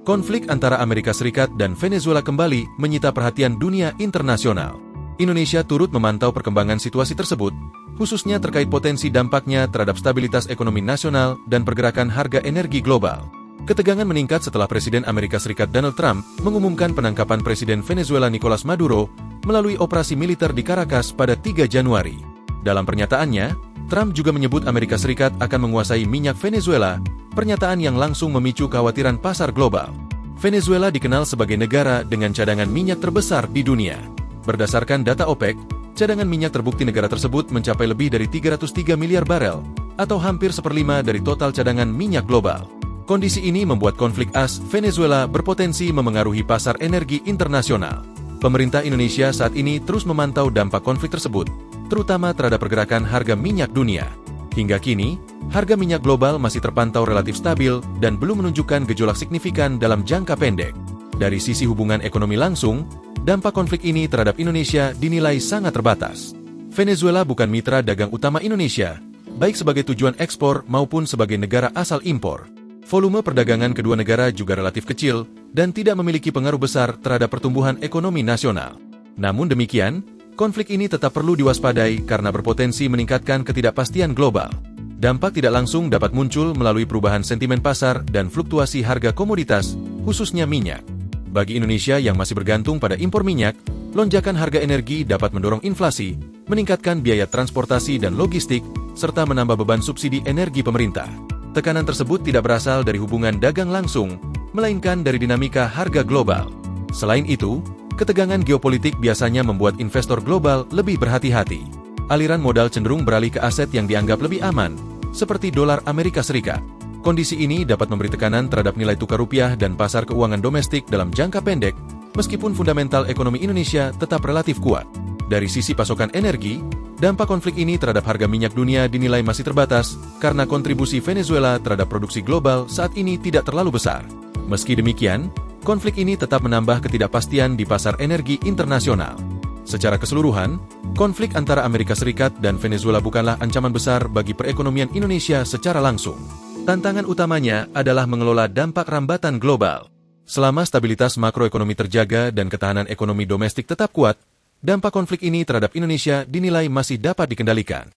Konflik antara Amerika Serikat dan Venezuela kembali menyita perhatian dunia internasional. Indonesia turut memantau perkembangan situasi tersebut, khususnya terkait potensi dampaknya terhadap stabilitas ekonomi nasional dan pergerakan harga energi global. Ketegangan meningkat setelah Presiden Amerika Serikat Donald Trump mengumumkan penangkapan Presiden Venezuela Nicolas Maduro melalui operasi militer di Caracas pada 3 Januari. Dalam pernyataannya, Trump juga menyebut Amerika Serikat akan menguasai minyak Venezuela, pernyataan yang langsung memicu kekhawatiran pasar global. Venezuela dikenal sebagai negara dengan cadangan minyak terbesar di dunia. Berdasarkan data OPEC, cadangan minyak terbukti negara tersebut mencapai lebih dari 303 miliar barel, atau hampir seperlima dari total cadangan minyak global. Kondisi ini membuat konflik AS Venezuela berpotensi memengaruhi pasar energi internasional. Pemerintah Indonesia saat ini terus memantau dampak konflik tersebut, terutama terhadap pergerakan harga minyak dunia. Hingga kini, harga minyak global masih terpantau relatif stabil dan belum menunjukkan gejolak signifikan dalam jangka pendek. Dari sisi hubungan ekonomi langsung, dampak konflik ini terhadap Indonesia dinilai sangat terbatas. Venezuela bukan mitra dagang utama Indonesia, baik sebagai tujuan ekspor maupun sebagai negara asal impor. Volume perdagangan kedua negara juga relatif kecil dan tidak memiliki pengaruh besar terhadap pertumbuhan ekonomi nasional. Namun demikian, konflik ini tetap perlu diwaspadai karena berpotensi meningkatkan ketidakpastian global. Dampak tidak langsung dapat muncul melalui perubahan sentimen pasar dan fluktuasi harga komoditas, khususnya minyak. Bagi Indonesia yang masih bergantung pada impor minyak, lonjakan harga energi dapat mendorong inflasi, meningkatkan biaya transportasi dan logistik, serta menambah beban subsidi energi pemerintah. Tekanan tersebut tidak berasal dari hubungan dagang langsung, melainkan dari dinamika harga global. Selain itu, ketegangan geopolitik biasanya membuat investor global lebih berhati-hati. Aliran modal cenderung beralih ke aset yang dianggap lebih aman, seperti dolar Amerika Serikat. Kondisi ini dapat memberi tekanan terhadap nilai tukar rupiah dan pasar keuangan domestik dalam jangka pendek, meskipun fundamental ekonomi Indonesia tetap relatif kuat. Dari sisi pasokan energi, dampak konflik ini terhadap harga minyak dunia dinilai masih terbatas karena kontribusi Venezuela terhadap produksi global saat ini tidak terlalu besar. Meski demikian, konflik ini tetap menambah ketidakpastian di pasar energi internasional. Secara keseluruhan, konflik antara Amerika Serikat dan Venezuela bukanlah ancaman besar bagi perekonomian Indonesia secara langsung. Tantangan utamanya adalah mengelola dampak rambatan global. Selama stabilitas makroekonomi terjaga dan ketahanan ekonomi domestik tetap kuat, dampak konflik ini terhadap Indonesia dinilai masih dapat dikendalikan.